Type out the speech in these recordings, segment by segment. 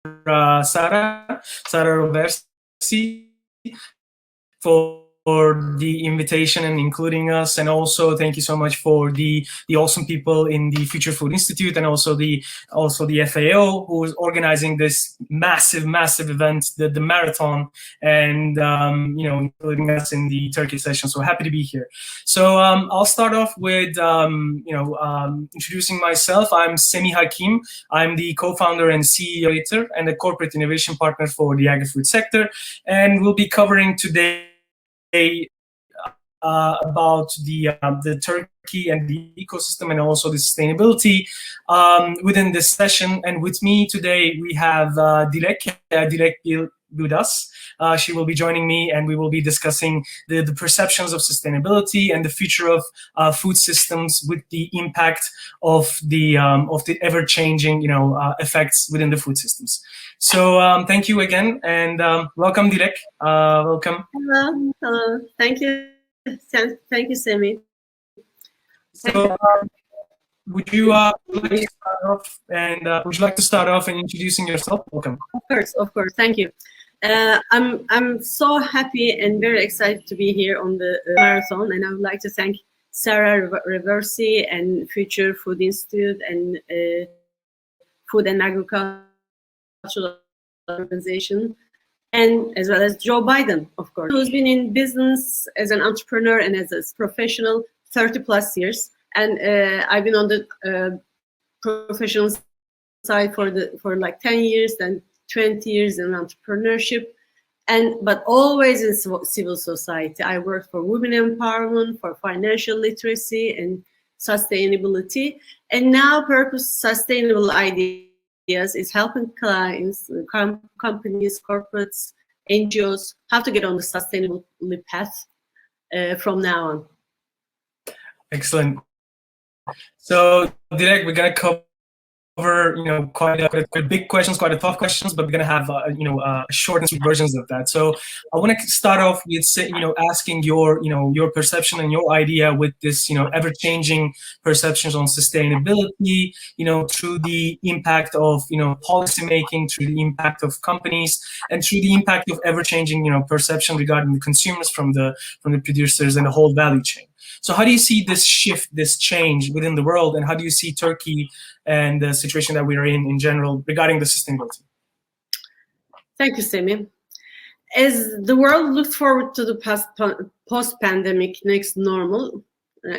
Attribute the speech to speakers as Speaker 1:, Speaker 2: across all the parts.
Speaker 1: Sara Roversi, for the invitation and including us, and also thank you so much for the awesome people in the Future Food Institute, and also the FAO, who is organizing this massive event, the marathon, and including us in the Turkey session. So happy to be here. So I'll start off with introducing myself. I'm Semih Hakim. I'm the co-founder and CEO and a corporate innovation partner for the agri-food sector, and we'll be covering today about the Turkey and the ecosystem, and also the sustainability within this session. And with me today we have Dilek with us. She will be joining me, and we will be discussing the perceptions of sustainability and the future of food systems, with the impact of the ever-changing effects within the food systems. So thank you again, and welcome, Dilek. Welcome.
Speaker 2: Hello. Thank you. Thank you, Semih.
Speaker 1: So would you like to start off and introducing yourself? Welcome.
Speaker 2: Of course. Thank you. I'm so happy and very excited to be here on the marathon, and I would like to thank Sara Roversi and Future Food Institute and Food and Agricultural Organization, and as well as Joe Biden, of course, who's been in business as an entrepreneur and as a professional 30 plus years. And I've been on the professional side for like 10 years, then 20 years in entrepreneurship, but always in civil society. I worked for women empowerment, for financial literacy and sustainability, and now Purpose Sustainable Ideas is helping clients, companies, corporates, NGOs, how to get on the sustainable path from now on.
Speaker 1: Excellent. So, Dilek, we're going to cover quite big questions, quite tough questions, but we're going to have short and sweet versions of that. So I want to start off with asking your perception and your idea with this ever-changing perceptions on sustainability, through the impact of policy making, through the impact of companies, and through the impact of ever-changing perception regarding the consumers from the producers and the whole value chain. So how do you see this shift, this change within the world, and how do you see Turkey and the situation that we are in general regarding the sustainability?
Speaker 2: Thank you, Semih. As the world looks forward to the post-pandemic next normal,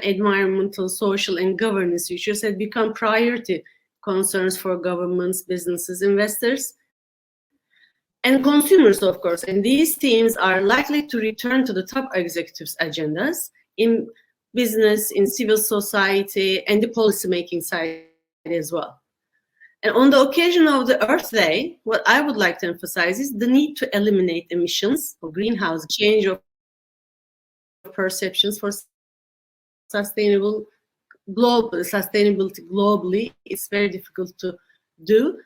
Speaker 2: environmental, social, and governance issues have become priority concerns for governments, businesses, investors, and consumers, of course. And these themes are likely to return to the top executives' agendas in business, in civil society, and the policymaking side as well. And on the occasion of the Earth Day, what I would like to emphasize is the need to eliminate emissions of greenhouse, change of perceptions for sustainability globally. It's very difficult to do.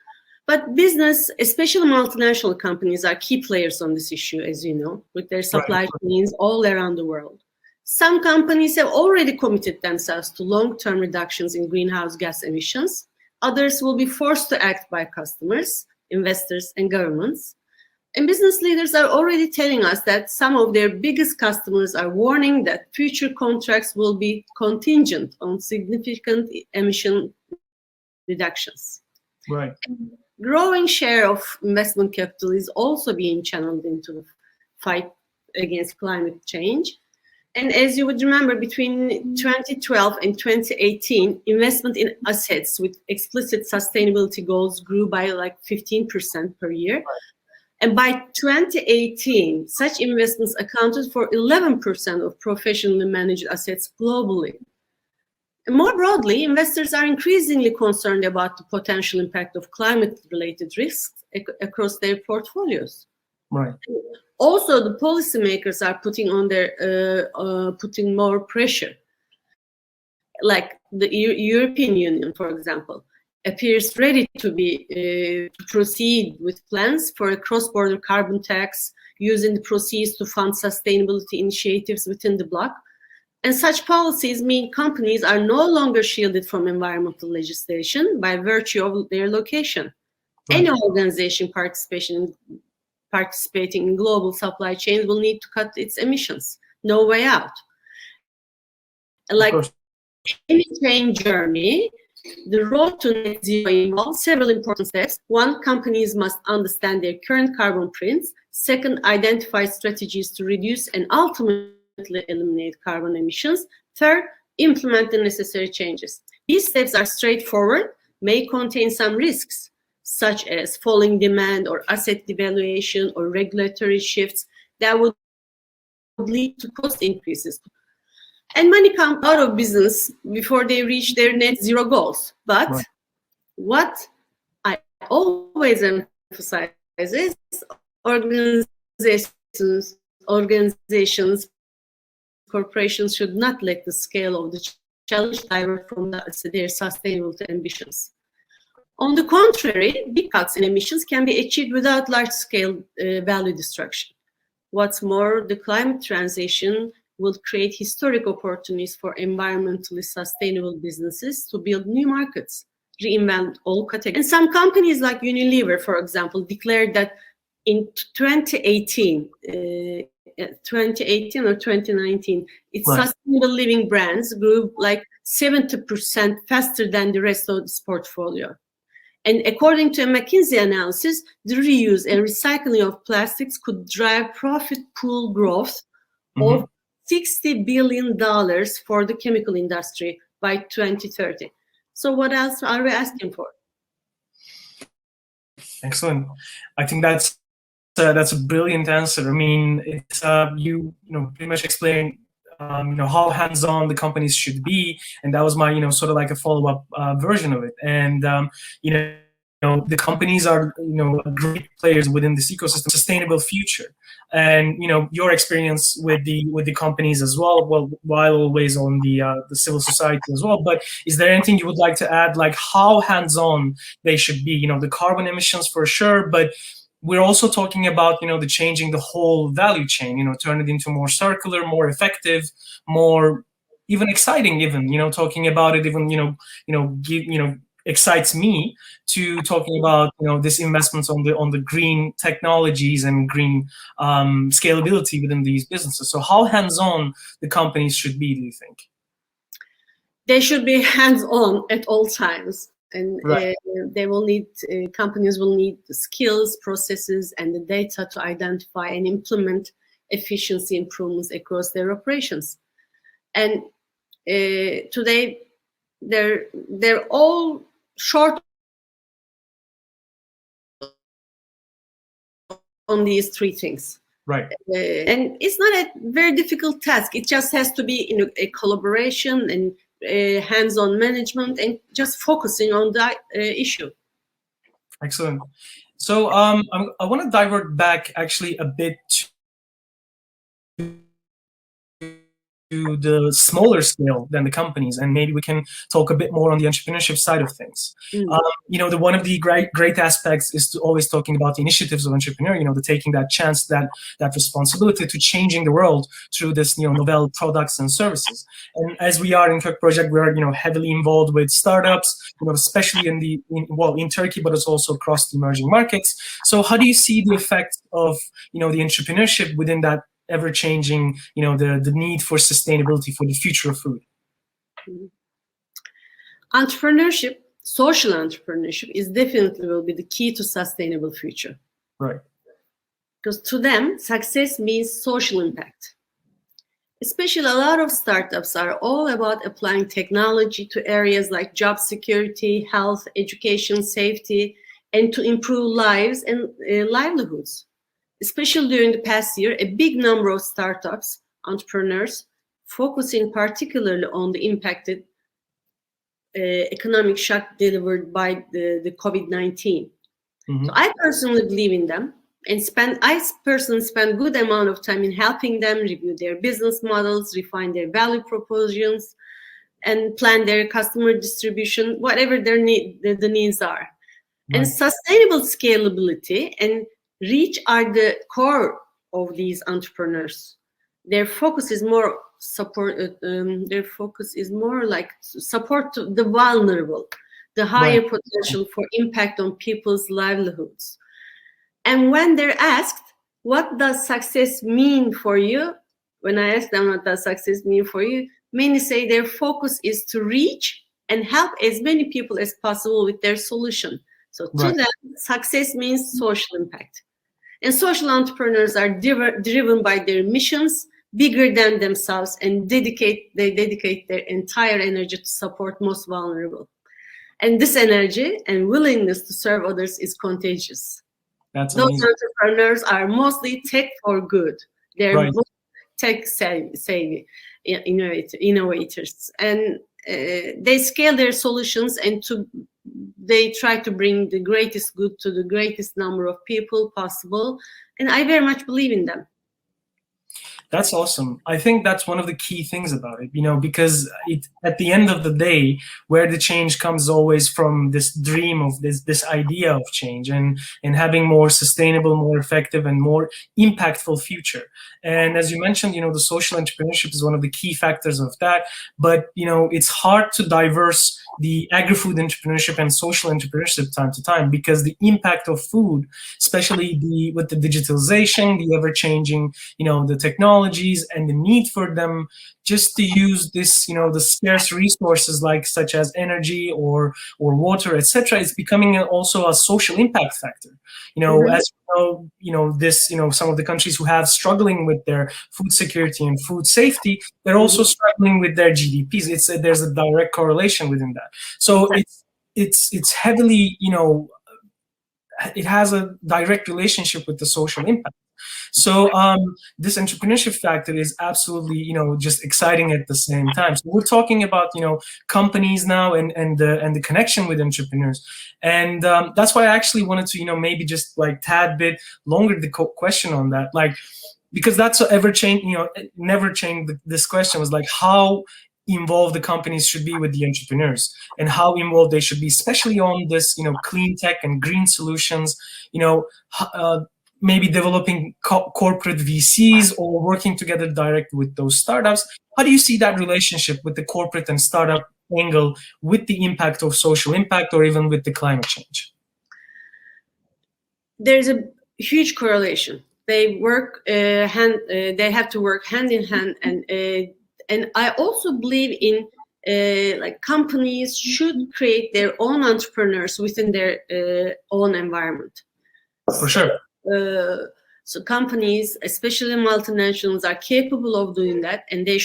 Speaker 2: But business, especially multinational companies, are key players on this issue, as you know, with their supply chains all around the world. Some companies have already committed themselves to long-term reductions in greenhouse gas emissions. Others will be forced to act by customers, investors, and governments. And business leaders are already telling us that some of their biggest customers are warning that future contracts will be contingent on significant emission reductions.
Speaker 1: Right.
Speaker 2: And growing share of investment capital is also being channeled into the fight against climate change. And as you would remember, between 2012 and 2018, investment in assets with explicit sustainability goals grew by like 15% per year. And by 2018, such investments accounted for 11% of professionally managed assets globally. And more broadly, investors are increasingly concerned about the potential impact of climate-related risks across their portfolios.
Speaker 1: Right.
Speaker 2: Also, the policymakers are putting more pressure. Like the European Union, for example, appears ready to proceed with plans for a cross-border carbon tax, using the proceeds to fund sustainability initiatives within the bloc. And such policies mean companies are no longer shielded from environmental legislation by virtue of their location. Any organization participating in global supply chains will need to cut its emissions. No way out. Like any train journey, the road to net zero involves several important steps. One, companies must understand their current carbon prints. Second, identify strategies to reduce and ultimately eliminate carbon emissions. Third, implement the necessary changes. These steps are straightforward, may contain some risks, such as falling demand or asset devaluation or regulatory shifts that would lead to cost increases. And many come out of business before they reach their net zero goals. But what I always emphasize is organizations, corporations should not let the scale of the challenge divert from their sustainability ambitions. On the contrary, big cuts in emissions can be achieved without large-scale value destruction. What's more, the climate transition will create historic opportunities for environmentally sustainable businesses to build new markets, reinvent all categories. And some companies like Unilever, for example, declared that in 2018 or 2019, its sustainable living brands grew like 70% faster than the rest of its portfolio. And according to a McKinsey analysis, the reuse and recycling of plastics could drive profit pool growth of $60 billion for the chemical industry by 2030. So what else are we asking for?
Speaker 1: Excellent. I think that's a brilliant answer. I mean, it's you pretty much explained how hands-on the companies should be, and that was my sort of like a follow-up version of it. And the companies are great players within this ecosystem, sustainable future. And your experience with the companies as well, while always on the civil society as well. But is there anything you would like to add, like how hands-on they should be? The carbon emissions for sure, but we're also talking about the changing the whole value chain. Turn it into more circular, more effective, more even exciting. Even talking about it, even excites me to talking about this investments on the green technologies and green scalability within these businesses. So how hands-on the companies should be, do you think?
Speaker 2: They should be hands-on at all times, and they will need companies will need the skills, processes, and the data to identify and implement efficiency improvements across their operations. And today they're all short on these three things.
Speaker 1: Right.
Speaker 2: And it's not a very difficult task. It just has to be a collaboration and hands-on management and just focusing on that issue.
Speaker 1: Excellent. So I want to divert back actually a bit to the smaller scale than the companies, and maybe we can talk a bit more on the entrepreneurship side of things. One of the great aspects is to always talking about the initiatives of entrepreneur, the taking that chance, that responsibility to changing the world through this novel products and services. And as we are in Kök Project, we're heavily involved with startups, especially in Turkey, but it's also across the emerging markets. So how do you see the effect of the entrepreneurship within that ever-changing, the need for sustainability for the future of food?
Speaker 2: Entrepreneurship, social entrepreneurship, is definitely will be the key to sustainable future.
Speaker 1: Right.
Speaker 2: Because to them, success means social impact. Especially a lot of startups are all about applying technology to areas like job security, health, education, safety, and to improve lives and livelihoods. Especially during the past year, a big number of startups, entrepreneurs, focusing particularly on the impacted economic shock delivered by the COVID-19. So I personally believe in them, and I personally spend good amount of time in helping them review their business models, refine their value propositions, and plan their customer distribution, whatever their the needs are. Right. And sustainable scalability and reach are the core of these entrepreneurs. Their focus is more support. Their focus is more like support to the vulnerable, the higher
Speaker 1: Right.
Speaker 2: potential for impact on people's livelihoods. And when they're asked, what does success mean for you? When I ask them what does success mean for you, many say their focus is to reach and help as many people as possible with their solution. So to
Speaker 1: Right.
Speaker 2: them, success means social impact. And social entrepreneurs are driven by their missions bigger than themselves, and they dedicate their entire energy to support most vulnerable. And this energy and willingness to serve others is contagious.
Speaker 1: That's
Speaker 2: Those
Speaker 1: amazing.
Speaker 2: entrepreneurs are mostly tech for good. They're
Speaker 1: Right.
Speaker 2: tech savvy innovators, and they scale their solutions and they try to bring the greatest good to the greatest number of people possible. And I very much believe in them.
Speaker 1: That's awesome. I think that's one of the key things about it, because at the end of the day, where the change comes always from this dream of this idea of change and having more sustainable, more effective, and more impactful future. And as you mentioned, the social entrepreneurship is one of the key factors of that. But, it's hard to diverse the agri-food entrepreneurship and social entrepreneurship time to time, because the impact of food, especially with the digitalization, the ever-changing, the technologies and the need for them just to use this, the scarce resources such as energy or water, etc., is becoming also a social impact factor. As this, some of the countries who have struggling with their food security and food safety, they're also struggling with their GDPs. There's a direct correlation within that. So it's heavily, it has a direct relationship with the social impact. So this entrepreneurship factor is absolutely, just exciting at the same time. So we're talking about, companies now and the connection with entrepreneurs. And that's why I actually wanted to, maybe just tad bit longer the question on that, because that's ever change, never changed. This question was how involved the companies should be with the entrepreneurs and how involved they should be, especially on this, clean tech and green solutions, maybe developing corporate VCs or working together direct with those startups. How do you see that relationship with the corporate and startup angle with the impact of social impact or even with the climate change?
Speaker 2: There's a huge correlation. They work they have to work hand in hand, and I also believe in companies should create their own entrepreneurs within their own environment.
Speaker 1: For sure.
Speaker 2: So companies, especially multinationals, are capable of doing that, and they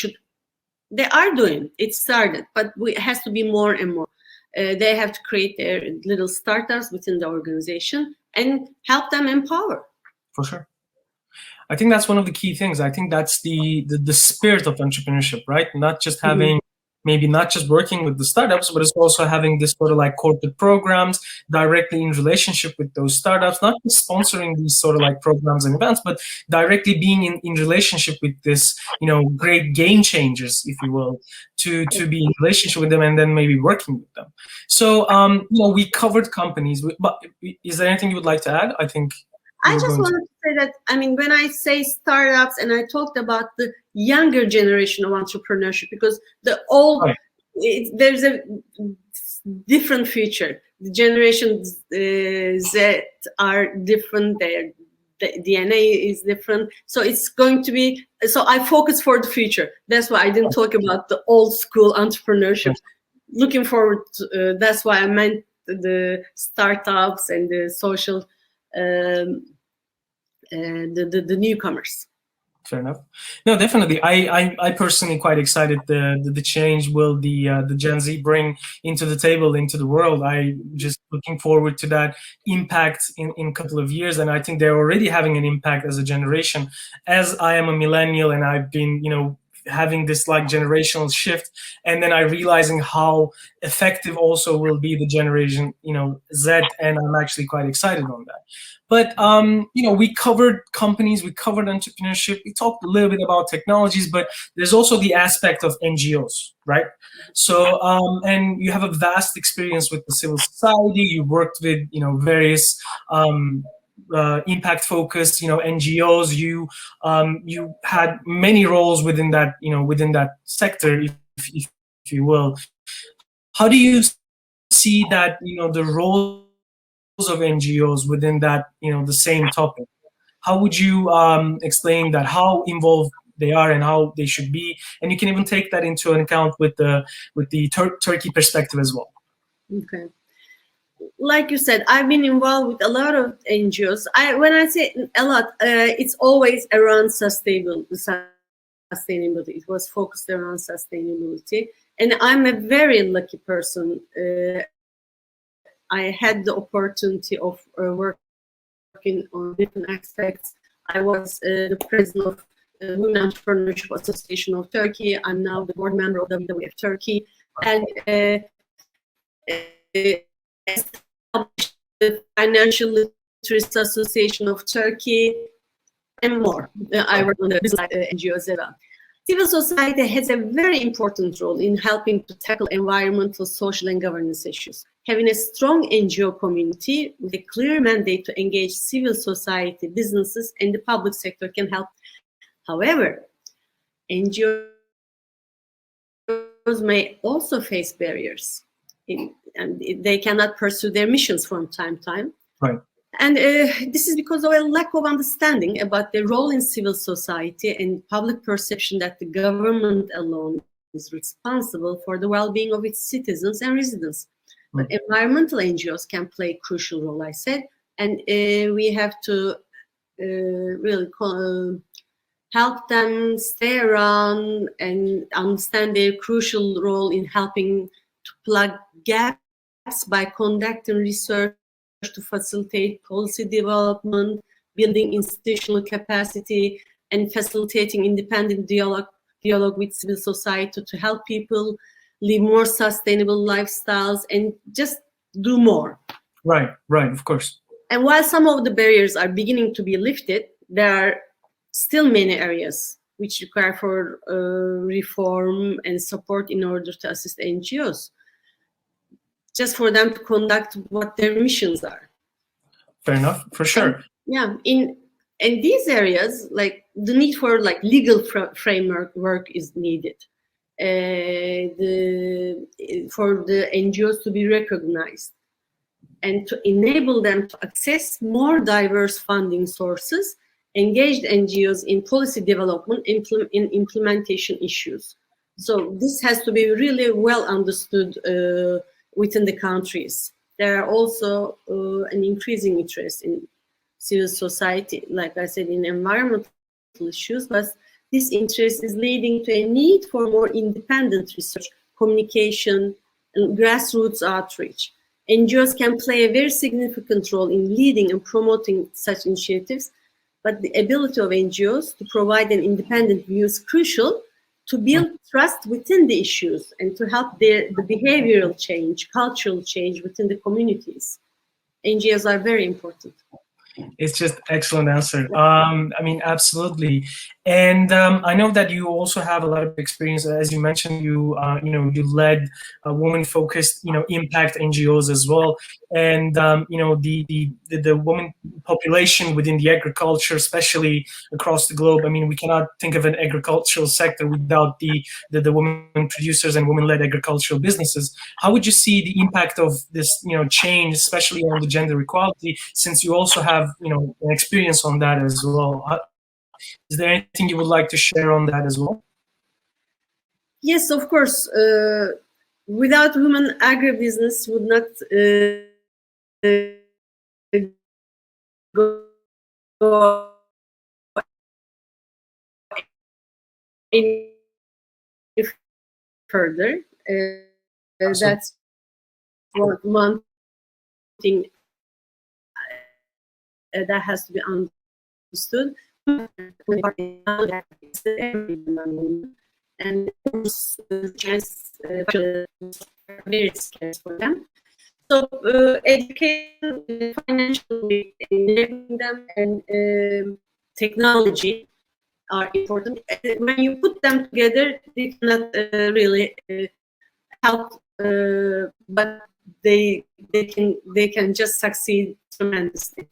Speaker 2: are doing it. It started, but it has to be more and more. They have to create their little startups within the organization and help them empower.
Speaker 1: For sure. I think that's one of the key things. I think that's the spirit of entrepreneurship, right? Not just having, maybe not just working with the startups, but it's also having this sort of corporate programs directly in relationship with those startups, not just sponsoring these sort of programs and events, but directly being in relationship with this, great game changers, if you will, to be in relationship with them and then maybe working with them. So, we covered companies, but is there anything you would like to add? I think
Speaker 2: I just wanted to say that, when I say startups and I talked about the younger generation of entrepreneurship, because the old, there's a different future. The generations Z are different, their DNA is different. So it's going to be, so I focus for the future. That's why I didn't talk about the old school entrepreneurship. Looking forward to, that's why I meant the startups and the social the newcomers.
Speaker 1: Fair enough. No, definitely. I personally quite excited the change will the Gen Z bring into the table, into the world. I just looking forward to that impact in a couple of years, and I think they're already having an impact as a generation. As I am a millennial and I've been, having this generational shift, and then I realizing how effective also will be the generation, Z, and I'm actually quite excited on that. But we covered companies, we covered entrepreneurship, we talked a little bit about technologies, but there's also the aspect of NGOs, right? So and you have a vast experience with the civil society. You worked with various impact focused NGOs. You had many roles within that sector, if you will. How do you see see that, the roles of NGOs within that, the same topic? How would you explain that, how involved they are and how they should be? And you can even take that into account with the Turkey perspective as well.
Speaker 2: Okay. Like you said, I've been involved with a lot of NGOs. When I say a lot, it's always around sustainability. It was focused around sustainability. And I'm a very lucky person. I had the opportunity of working on different aspects. I was the president of Women Entrepreneurship Association of Turkey. I'm now the board member of WWF Turkey. And established the Financial Literacy Association of Turkey, and more. I work on the business NGOs as well. Civil society has a very important role in helping to tackle environmental, social, and governance issues. Having a strong NGO community with a clear mandate to engage civil society, businesses, and the public sector can help. However, NGOs may also face barriers, and they cannot pursue their missions from time to time.
Speaker 1: Right.
Speaker 2: And this is because of a lack of understanding about the role in civil society and public perception that the government alone is responsible for the well-being of its citizens and residents. But environmental NGOs can play a crucial role, I said, and we have to really help them stay around and understand their crucial role in helping to plug gaps by conducting research to facilitate policy development, building institutional capacity, and facilitating independent dialogue with civil society to help people live more sustainable lifestyles and just do more.
Speaker 1: Right, of course.
Speaker 2: And while some of the barriers are beginning to be lifted, there are still many areas which require for reform and support in order to assist NGOs, just for them to conduct what their missions are.
Speaker 1: Fair enough, for sure.
Speaker 2: Yeah, in these areas, like the need for legal framework is needed. For the NGOs to be recognized and to enable them to access more diverse funding sources, engaged NGOs in policy development, in implementation issues. So this has to be really well understood within the countries. There are also an increasing interest in civil society, like I said, in environmental issues, but this interest is leading to a need for more independent research, communication, and grassroots outreach. NGOs can play a very significant role in leading and promoting such initiatives, but the ability of NGOs to provide an independent view is crucial to build trust within the issues and to help the behavioral change, cultural change within the communities. NGOs are very important.
Speaker 1: It's just excellent answer. I mean, absolutely. And I know that you also have a lot of experience. As you mentioned, you led woman-focused, impact NGOs as well. And the woman population within the agriculture, especially across the globe. I mean, we cannot think of an agricultural sector without the women producers and women-led agricultural businesses. How would you see the impact of this, change, especially on the gender equality, since you also have an experience on that as well? Is there anything you would like to share on that as well?
Speaker 2: Yes, of course. Without women, agribusiness would not go any further. That's one thing that has to be understood. And chance very scarce for them. So education, financially enabling them, and technology are important. When you put them together, they cannot really help, but they can just succeed tremendously.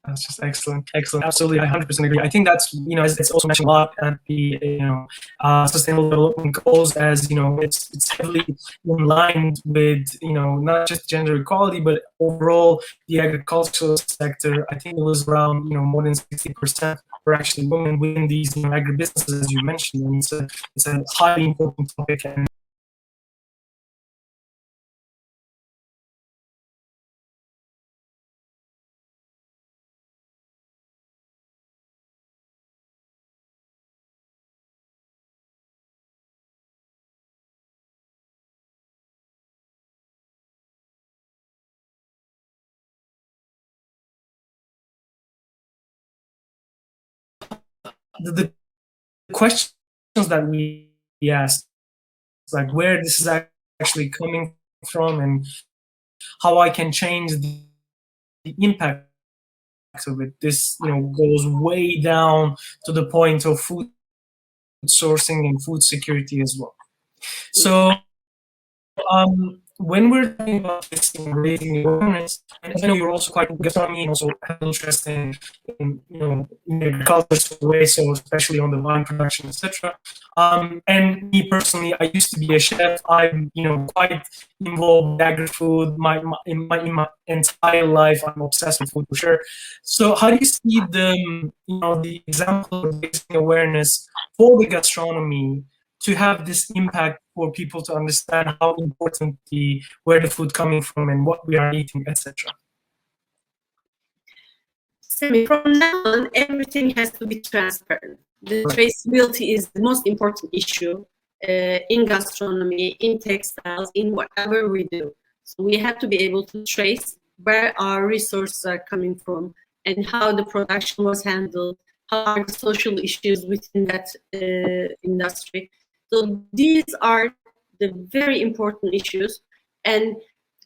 Speaker 1: That's just excellent, excellent. Absolutely, I 100% agree. I think that's, as it's also mentioned a lot at the, Sustainable Development Goals, as it's heavily in line with, not just gender equality, but overall the agricultural sector. I think it was around, more than 60% are actually women within these, agribusinesses, as you mentioned. And it's a highly important topic. And the questions that we asked, like where this is actually coming from and how I can change the impact of it. This, goes way down to the point of food sourcing and food security as well. So, when we're talking about this, raising awareness, and I know you're also quite in gastronomy and also have interest in agriculture way, so especially on the wine production, etc. And me personally, I used to be a chef. I'm quite involved with agri-food. In my entire life, I'm obsessed with food for sure. So how do you see the example of raising awareness for the gastronomy to have this impact for people to understand how important where the food coming from and what we are eating, etc.
Speaker 2: From now on, everything has to be transparent. The traceability is the most important issue in gastronomy, in textiles, in whatever we do. So we have to be able to trace where our resources are coming from and how the production was handled, how are the social issues within that industry. So these are the very important issues, and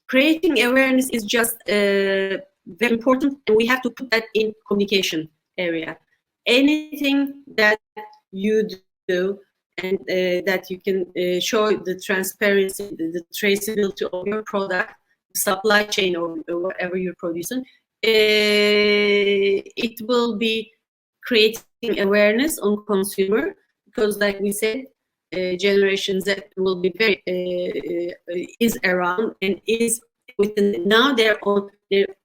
Speaker 2: creating awareness is just very important, and we have to put that in communication area. Anything that you do and that you can show the transparency, the traceability of your product, supply chain, or whatever you're producing, it will be creating awareness on consumer, because like we said, Generation Z will be very is around and is within. Now they're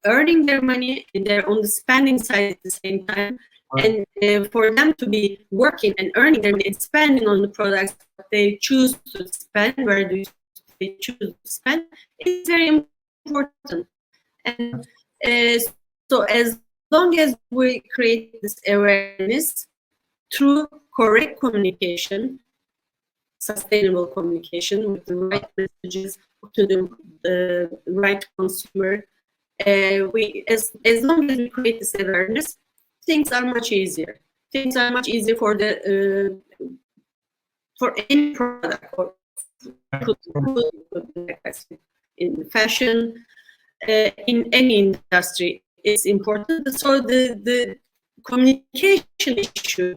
Speaker 2: earning their money and they're on the spending side at the same time. Right. And for them to be working and earning their money and spending on the products that they choose to spend, where do they choose to spend, is very important. And so as long as we create this awareness through correct communication, sustainable communication with the right messages to the right consumer, as long as we create this awareness, things are much easier. Things are much easier for any product, or in fashion, in any industry. It's important. So the communication issue.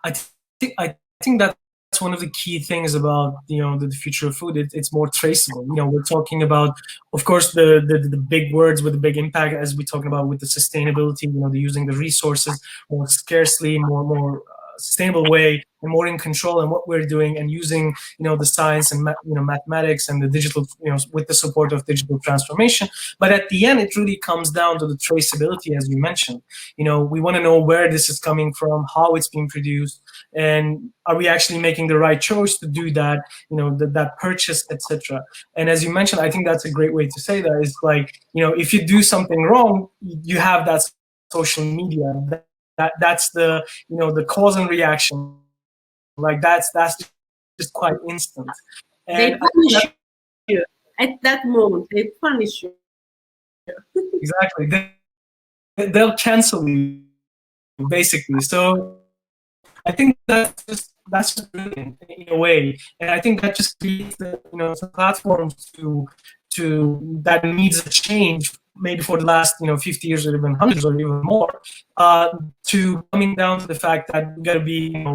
Speaker 1: I think that's one of the key things about the future of food. It's more traceable. We're talking about, of course, the big words with the big impact, as we're talking about with the sustainability. The using the resources more scarcely, more sustainable way, and more in control in what we're doing, and using the science and mathematics and the digital, with the support of digital transformation. But at the end, it really comes down to the traceability, as you mentioned. We want to know where this is coming from, how it's being produced, and are we actually making the right choice to do that, that purchase, etc. And as you mentioned, I think that's a great way to say that, is like, if you do something wrong, you have that social media, that's the the cause and reaction, like that's just quite instant. And
Speaker 2: they punish you at that moment. They punish you.
Speaker 1: Exactly. They'll cancel you basically. So I think that's just brilliant in a way, and I think that just creates the platform that needs a change, maybe for the last 50 years or even hundreds or even more, to coming down to the fact that we got to be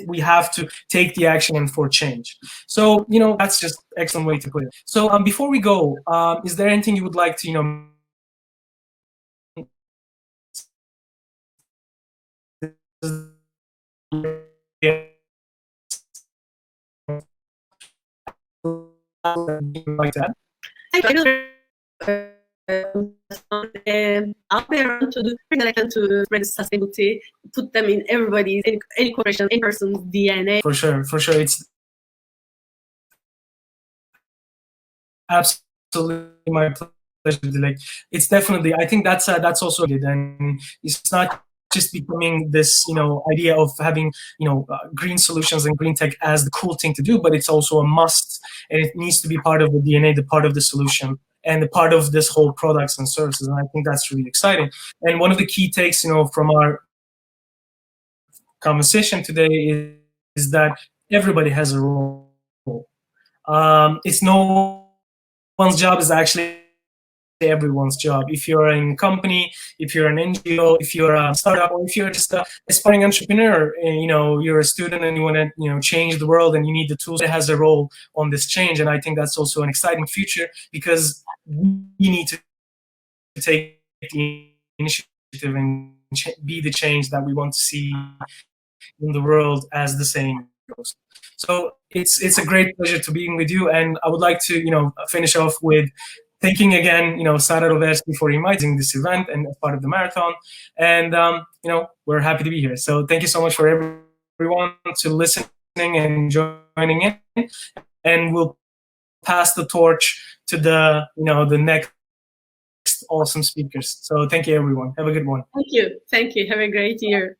Speaker 1: we have to take the action and for change. So that's just excellent way to put it. So before we go, is there anything you would like to like that?
Speaker 2: Out there to do that I can to spread sustainability, put them in everybody's, any corporation, any person's DNA.
Speaker 1: For sure, it's absolutely my pleasure. Like, it's definitely, I think that's also good, and it's not just becoming this idea of having green solutions and green tech as the cool thing to do, but it's also a must, and it needs to be part of the DNA, the part of the solution, and the part of this whole products and services. And I think that's really exciting. And one of the key takes from our conversation today is that everybody has a role. It's no one's job is actually everyone's job. If you're in a company, if you're an NGO, if you're a startup, or if you're just an aspiring entrepreneur, and you're a student and you want to change the world and you need the tools, it has a role on this change. And I think that's also an exciting future, because we need to take the initiative and be the change that we want to see in the world, as the saying goes. So it's a great pleasure to being with you, and I would like to finish off with thanking again Sara Roverski for inviting this event and as part of the marathon. And we're happy to be here. So thank you so much for everyone to listening and joining in, and we'll pass the torch to the the next awesome speakers. So thank you, everyone. Have a good one.
Speaker 2: Thank you. Have a great year.